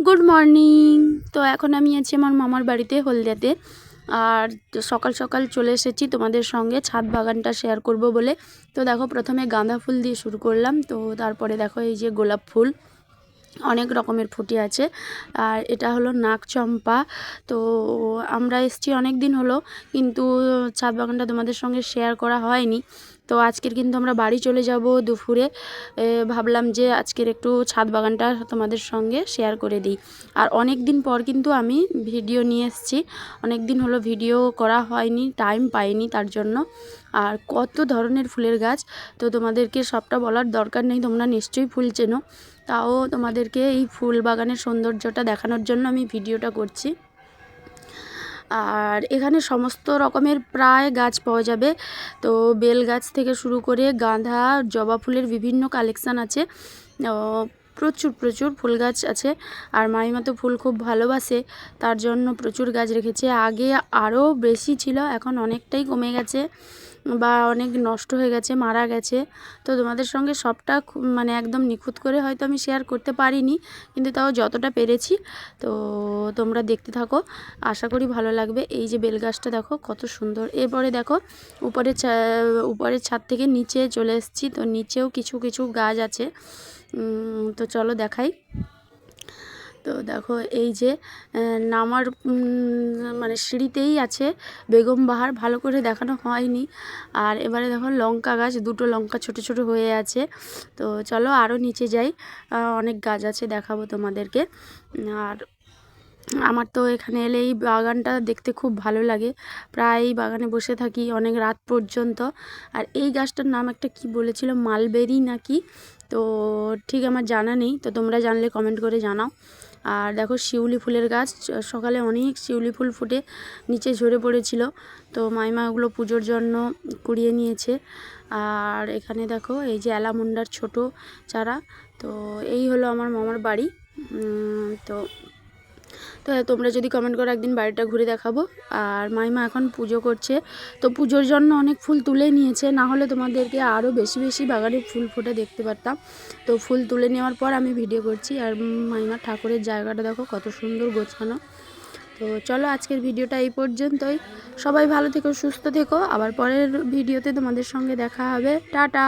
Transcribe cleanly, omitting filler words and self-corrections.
Good morning. তো এখন আমি আছি আমার মামার বাড়িতে হলদিয়াতে। আর সকাল সকাল চলে এসেছি তোমাদের সঙ্গে ছাদ বাগানটা শেয়ার করব বলে। তো দেখো, প্রথমে গাঁদা ফুল দিয়ে শুরু করলাম। তো তারপরে দেখো এই যে গোলাপ ফুল, অনেক রকমের ফুটি আছে। আর এটা হলো নাগচম্পা। তো আমরা এসেছি অনেক দিন হলো, কিন্তু ছাদ বাগানটা তোমাদের সঙ্গে শেয়ার করা হয়নি। তো আজকের কিন্তু আমরা বাড়ি চলে যাব দুপুরে। ভাবলাম যে আজকের একটু ছাদ বাগানটা তোমাদের সঙ্গে শেয়ার করে দিই। আর অনেক দিন পর কিন্তু আমি ভিডিও নিয়ে এসেছি। অনেক দিন হলো ভিডিও করা হয়নি, টাইম পাইনি তার জন্য। আর কত ধরনের ফুলের গাছ, তো তোমাদেরকে সবটা বলার দরকার নেই, তোমরা নিশ্চয়ই ফুল চেনো। তাও তোমাদেরকে এই ফুল বাগানের সৌন্দর্যটা দেখানোর জন্য আমি ভিডিওটা করছি। আর এখানে সমস্ত রকমের প্রায় গাছ পাওয়া যাবে। তো বেল গাছ থেকে শুরু করে গাঁদা, জবা ফুলের বিভিন্ন কালেকশান আছে। প্রচুর প্রচুর ফুল গাছ আছে। আর মাইমা তো ফুল খুব ভালোবাসে, তার জন্য প্রচুর গাছ রেখেছে। আগে আরও বেশি ছিল, এখন অনেকটাই কমে গেছে বা অনেক নষ্ট হয়ে গেছে, মারা গেছে। তো তোমাদের সঙ্গে সবটা মানে একদম নিখুঁত করে হয়তো আমি শেয়ার করতে পারিনি, কিন্তু তাও যতটা পেরেছি। তো তোমরা দেখতে থাকো, আশা করি ভালো লাগবে। এই যে বেল গাছটা দেখো কত সুন্দর। এরপরে দেখো উপরের ছাদ থেকে নিচে চলে এসেছি। তো নিচেও কিছু কিছু গাছ আছে, তো চলো দেখাই। তো দেখো এই যে নামার মানে সিঁড়িতেই আছে বেগম বাহার, ভালো করে দেখানো হয়নি। আর এবারে দেখো লঙ্কা গাছ, দুটো লঙ্কা ছোট ছোট হয়ে আছে। তো চলো আরও নিচে যাই, অনেক গাছ আছে দেখাবো তোমাদেরকে। আর আমার তো এখানে এলে এই বাগানটা দেখতে খুব ভালো লাগে, প্রায় বাগানে বসে থাকি অনেক রাত পর্যন্ত। আর এই গাছটার নাম একটা কি বলেছিল, মালবেরি নাকি, তো ঠিক আমার জানা নেই, তো তোমরা জানলে কমেন্ট করে জানাও। আর দেখো শিউলি ফুলের গাছ, সকালে অনেক শিউলি ফুল ফুটে নিচে ঝরে পড়েছিল, তো মাইমা ওগুলো পুজোর জন্য কুড়িয়ে নিয়েছে। আর এখানে দেখো এই যে অ্যালামুন্ডার ছোট চারা। তো এই হলো আমার মামার বাড়ি। তো তোমরা যদি কমেন্ট করো একদিন বাড়িটা ঘুরে দেখাবো। আর মাইমা এখন পুজো করছে, তো পুজোর জন্য অনেক ফুল তুলে নিয়েছে, না হলে তোমাদেরকে আরও বেশি বেশি বাগানে ফুল ফোটে দেখতে পারতাম। তো ফুল তুলে নেওয়ার পর আমি ভিডিও করছি। আর মাইমার ঠাকুরের জায়গাটা দেখো কত সুন্দর গোছানো। তো চলো আজকের ভিডিওটা এই পর্যন্তই। সবাই ভালো থেকো, সুস্থ থেকো, আবার পরের ভিডিওতে তোমাদের সঙ্গে দেখা হবে। টাটা।